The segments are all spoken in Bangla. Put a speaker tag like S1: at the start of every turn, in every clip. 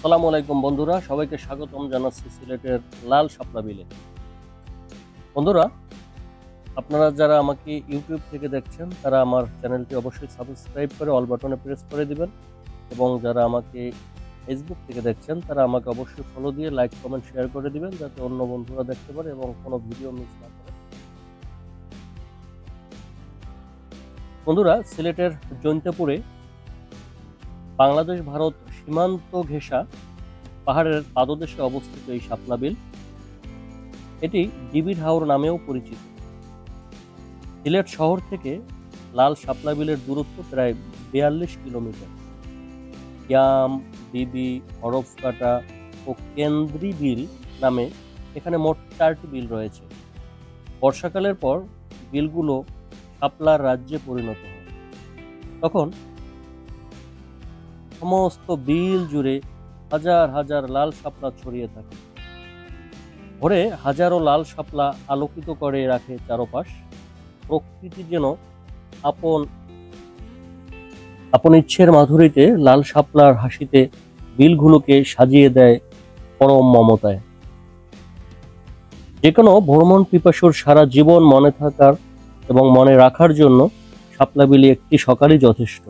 S1: আসসালামু আলাইকুম বন্ধুরা, সবাইকে স্বাগতম জানাচ্ছি সিলেটের লাল শাপলা বিলে। বন্ধুরা, আপনারা যারা আমাকে ইউটিউব থেকে দেখছেন তারা আমার চ্যানেলটি অবশ্যই সাবস্ক্রাইব করে অল বাটনে প্রেস করে দিবেন, এবং যারা আমাকে ফেসবুক থেকে দেখছেন তারা আমাকে অবশ্যই ফলো দিয়ে লাইক কমেন্ট শেয়ার করে দিবেন, যাতে অন্য বন্ধুরা দেখতে পারে এবং কোনো ভিডিও মিস না করে। বন্ধুরা, সিলেটের জৈন্তাপুরে বাংলাদেশ ভারত সীমান্ত ঘেঁষা পাহাড়ের পাদদেশে অবস্থিত এই শাপলা বিল, এটি ডিবির হাওর নামেও পরিচিত। সিলেট শহর থেকে লাল শাপলা বিলের দূরত্ব প্রায় 42 কিলোমিটার। ইয়াম, ডিবি, হরফকাটা ও কেন্দ্রী বিল নামে এখানে মোট 4টি বিল রয়েছে। বর্ষাকালের পর বিলগুলো শাপলার রাজ্যে পরিণত হয়। তখন সমস্ত বিল জুড়ে হাজার হাজার লাল শাপলা ছড়িয়ে থাকে। ভোরে হাজারো লাল শাপলা আলোকিত করে রাখে চারপাশ। প্রকৃতি যেন আপন ইচ্ছের মাধুরীতে লাল শাপলার হাসিতে বিলগুলোকে সাজিয়ে দেয় পরম মমতায়। যে কোনো ভ্রমণ পিপাসুর সারা জীবন মনে থাকার এবং মনে রাখার জন্য শাপলা বিলে একটি সকালই যথেষ্ট।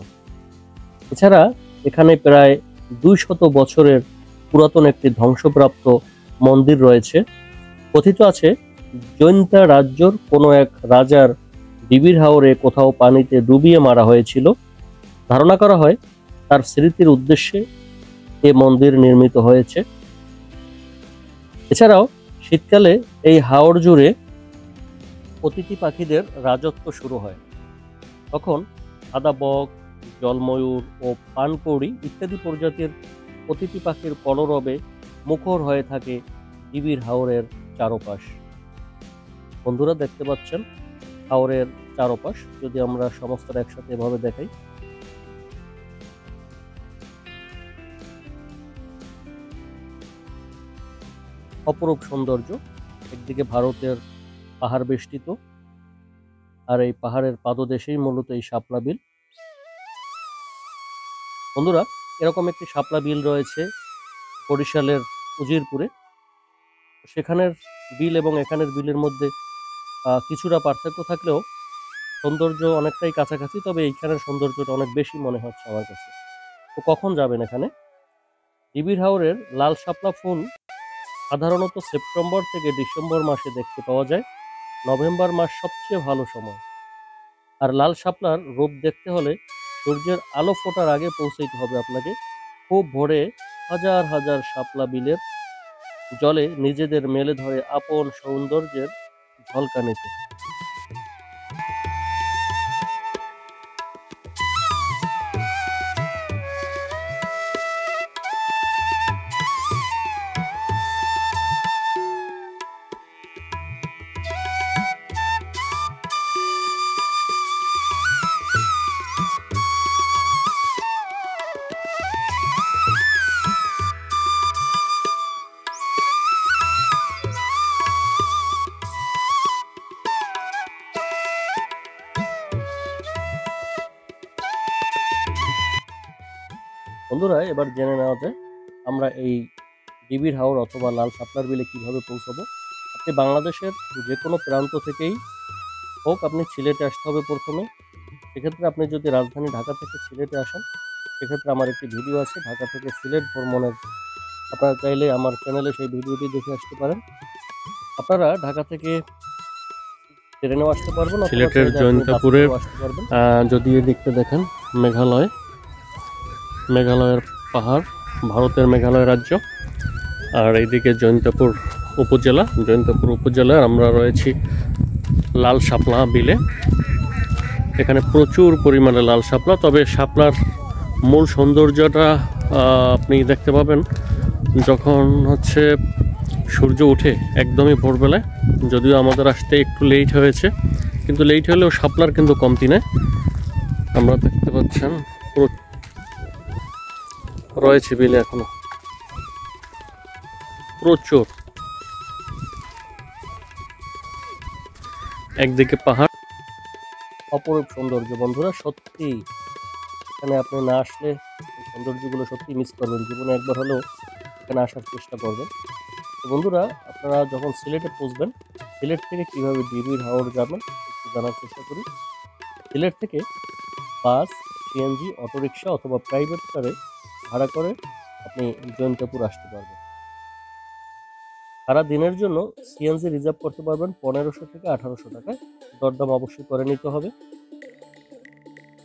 S1: এছাড়া এখানে প্রায় 200 বছরের পুরাতন একটি ধ্বংসপ্রাপ্ত মন্দির রয়েছে। কথিত আছে, জৈন্তা রাজ্যর কোনো এক রাজার ডিবির হাওরে কোথাও পানিতে ডুবিয়ে মারা হয়েছিল। ধারণা করা হয় তার স্মৃতির উদ্দেশ্যে এ মন্দির নির্মিত হয়েছে। এছাড়াও শীতকালে এই হাওর জুড়ে অতিথি পাখিদের রাজত্ব শুরু হয়। তখন সাদা বক, জলময়ূর ও পানকৌড়ি ইত্যাদি প্রজাতির অতিথি পাখির কলরবে মুখর হয়ে থাকে ডিবির হাওরের চারপাশ। বন্ধুরা, দেখতে পাচ্ছেন হাওরের চারপাশ, যদি আমরা সমস্তটা একসাথে এভাবে দেখাই, অপরূপ সৌন্দর্য। একদিকে ভারতের পাহাড় বেষ্টিত, আর এই পাহাড়ের পাদদেশেই মূলত এই শাপলা বিল। বন্ধুরা, এরকম একটি শাপলা বিল রয়েছে বরিশালের উজিরপুরে। সেখানের বিল এবং এখানের বিলের মধ্যে কিছুটা পার্থক্য থাকলেও সৌন্দর্য অনেকটাই কাছাকাছি, তবে এইখানের সৌন্দর্যটা অনেক বেশি মনে হচ্ছে আমার কাছে। তো কখন যাবেন এখানে? ডিবির হাওরের লাল শাপলা ফুল সাধারণত সেপ্টেম্বর থেকে ডিসেম্বর মাসে দেখতে পাওয়া যায়। নভেম্বর মাস সবচেয়ে ভালো সময়। আর লাল শাপলার রূপ দেখতে হলে সূর্যের আলো ফোটার আগে পৌঁছাইতে হবে আপনাকে। খুব ভোরে হাজার হাজার শাপলা বিলের জলে নিজেদের মেলে ধরে আপন সৌন্দর্যের ঝলকানিতে। বন্ধুরা, এবার জেনে নেওয়া যায় আমরা এই ডিবির হাওর অথবা লাল শাপলার বিলে কিভাবে পৌঁছাবো। আপনি বাংলাদেশের যে কোনো প্রান্ত থেকেই হোক, আপনি সিলেটে আসতে হবে প্রথমে। সেক্ষেত্রে আপনি যদি রাজধানী ঢাকা থেকে সিলেটে আসেন, সেক্ষেত্রে আমার একটি ভিডিও আছে ঢাকা থেকে সিলেট ভ্রমণের। আপনারা চাইলে আমার চ্যানেলে সেই ভিডিওটি দেখে আসতে পারেন। আপনারা ঢাকা থেকে ট্রেনেও আসতে পারবেন, সিলেটের জৈন্তাপুরের যদি এদিকটা দেখেন, মেঘালয়ের পাহাড়, ভারতের মেঘালয় রাজ্য, আর এইদিকে জৈন্তাপুর উপজেলায় আমরা রয়েছি লাল শাপলা বিলে। এখানে প্রচুর পরিমাণে লাল শাপলা, তবে শাপলার মূল সৌন্দর্যটা আপনি দেখতে পাবেন যখন সূর্য উঠে একদমই ভোরবেলায়। যদিও আমাদের আসতে একটু লেট হয়েছে, কিন্তু লেট হলেও শাপলার কিন্তু কমতি নেই। আমরা দেখতে পাচ্ছেন রয়েছে বিলে এখনো প্রচুর। একদিকে পাহাড়, অপরূপ সৌন্দর্য। বন্ধুরা, সত্যি এখানে আপনি না আসলে সৌন্দর্যগুলো সত্যি মিস করবেন, জীবনে একবার হলেও এখানে আসার চেষ্টা করবেন। তো বন্ধুরা, আপনারা যখন সিলেটে পৌঁছবেন, সিলেট থেকে কিভাবে ডিবির হাওর যাবেন একটু জানার চেষ্টা করি। সিলেট থেকে বাস, সিএনজি, অটোরিকশা অথবা প্রাইভেট কারে ভাড়া করে আপনি জৈন্তাপুর আসতে পারবেন। সারা দিনের জন্য সিএনজি রিজার্ভ করতে পারবেন 1500 থেকে 1800 টাকায়। দরদাম অবশ্যই করে নিতে হবে।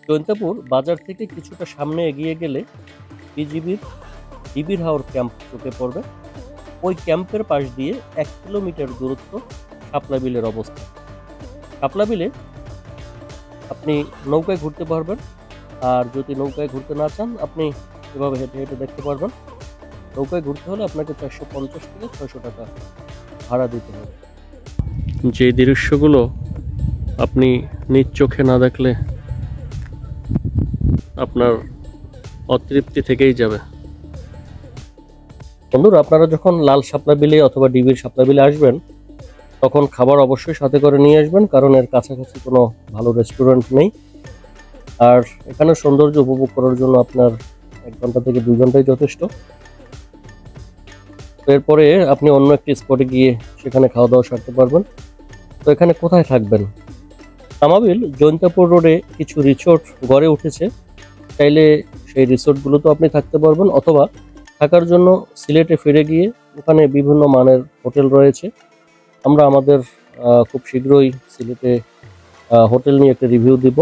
S1: জৈন্তাপুর বাজার থেকে কিছুটা সামনে এগিয়ে গেলে বিজিবির ডিবির হাওর ক্যাম্প চোখে পড়বে। ওই ক্যাম্পের পাশ দিয়ে 1 কিলোমিটার দূরত্ব শাপলা বিলের অবস্থান। শাপলা বিলে আপনি নৌকায় ঘুরতে পারবেন, আর যদি নৌকায় ঘুরতে না চান আপনি এভাবে হেঁটে হেঁটে দেখতে পারবেন। নৌকায় ঘুরতে হলে আপনাকে 450 থেকে 600 টাকা ভাড়া দিতে হবে। যে দৃশ্যগুলো আপনি নিজ চোখে না দেখলে আপনার অতৃপ্তি থেকেই যাবে। বন্ধুরা, আপনারা যখন লাল শাপলা বিলে অথবা ডিবির শাপলা বিলে আসবেন তখন খাবার অবশ্যই সাথে করে নিয়ে আসবেন, কারণ এর কাছাকাছি কোনো ভালো রেস্টুরেন্ট নেই। আর এখানে সৌন্দর্য উপভোগ করার জন্য আপনার 1 ঘন্টা থেকে 2 ঘন্টাই যথেষ্ট। এরপরে আপনি অন্য একটি স্পটে গিয়ে সেখানে খাওয়া দাওয়া সারতে পারবেন। তো এখানে কোথায় থাকবেন? তামাবিল জৈন্তাপুর রোডে কিছু রিসোর্ট গড়ে উঠেছে, চাইলে সেই রিসোর্টগুলোতে আপনি থাকতে পারবেন, অথবা থাকার জন্য সিলেটে ফিরে গিয়ে ওখানে বিভিন্ন মানের হোটেল রয়েছে। আমরা আমাদের খুব শীঘ্রই সিলেটে হোটেল নিয়ে একটা রিভিউ দিব,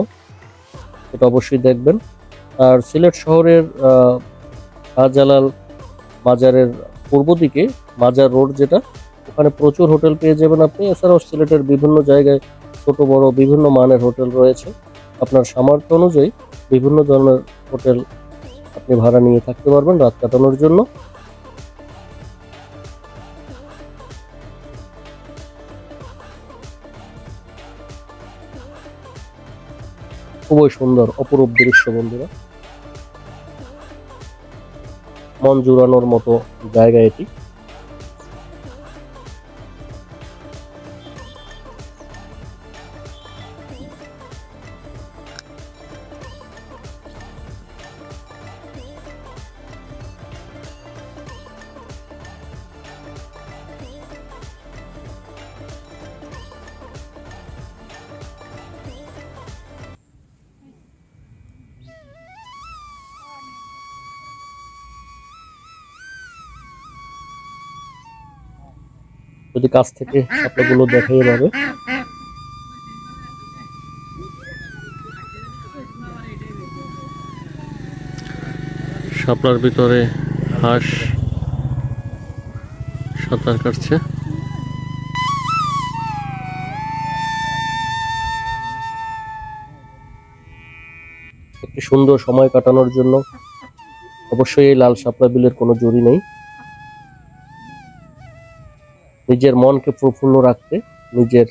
S1: এটা অবশ্যই দেখবেন। আর সিলেট শহরের শাহজালাল মাজারের পূর্ব দিকে মাজার রোড যেটা, ওখানে প্রচুর হোটেল পেয়ে যাবেন আপনি। এছাড়াও সিলেটের বিভিন্ন জায়গায় ছোট বড় বিভিন্ন মানের হোটেল রয়েছে। আপনার সামর্থ্য অনুযায়ী বিভিন্ন ধরনের হোটেল আপনি ভাড়া নিয়ে থাকতে পারবেন রাত কাটানোর জন্য। খুবই সুন্দর অপরূপ দৃশ্য বন্ধুরা, মন জুড়ানোর মতো জায়গা এটি। যদি কাছ থেকে শাপলাগুলো দেখাই এভাবে, শাপলার ভিতরে হাঁস সাঁতার কাটছে। একটি সুন্দর সময় কাটানোর জন্য অবশ্যই এই লাল শাপলা বিলের কোনো জুড়ি নেই। নিজের মনকে প্রফুল্ল রাখতে, নিজের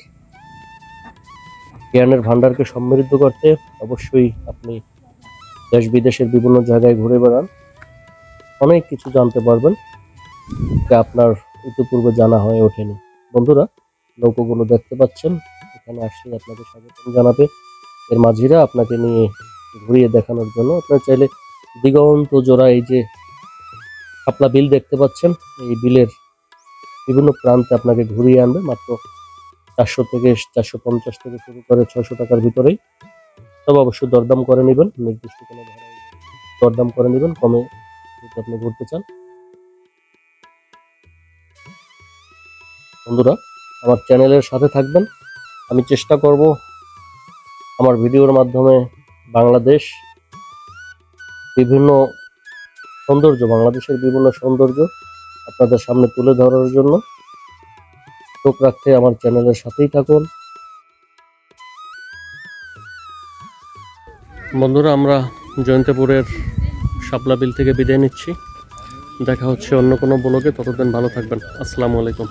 S1: জ্ঞানের ভান্ডারকে সমৃদ্ধ করতে অবশ্যই আপনি দেশ বিদেশের বিভিন্ন জায়গায় ঘুরে বেড়ান, অনেক কিছু জানতে পারবেন যা আপনার ইতিপূর্বে জানা হয়ে ওঠেনি। বন্ধুরা, নৌকোগুলো দেখতে পাচ্ছেন, এখানে আসলে আপনাকে স্বাগতম জানাবে এর মাঝিরা আপনাকে নিয়ে ঘুরিয়ে দেখানোর জন্য। আপনার চাইলে দিগন্ত জোড়া এই যে শাপলা বিল দেখতে পাচ্ছেন, এই বিলের বিভিন্ন প্রান্তে আপনাকে ঘুরিয়ে আনবে মাত্র 400 থেকে 450 থেকে শুরু করে 600 টাকার ভিতরেই। তবে অবশ্যই দরদাম করে নেবেন, নির্দিষ্ট কোনো ভাড়ায় দরদাম করে নেবেন, কমে যদি আপনি ঘুরতে চান। বন্ধুরা, আমার চ্যানেলের সাথে থাকবেন। আমি চেষ্টা করব আমার ভিডিওর মাধ্যমে বাংলাদেশ বিভিন্ন সৌন্দর্য, বাংলাদেশের বিভিন্ন সৌন্দর্য আপনাদের সামনে তুলে ধরার জন্য। চোখ রাখতে আমার চ্যানেলের সাথেই থাকুন। বন্ধুরা, আমরা জয়ন্তপুরের শাপলা বিল থেকে বিদায় নিচ্ছি। দেখা হচ্ছে অন্য কোনো ব্লগে, ততদিন ভালো থাকবেন। আসসালামু আলাইকুম।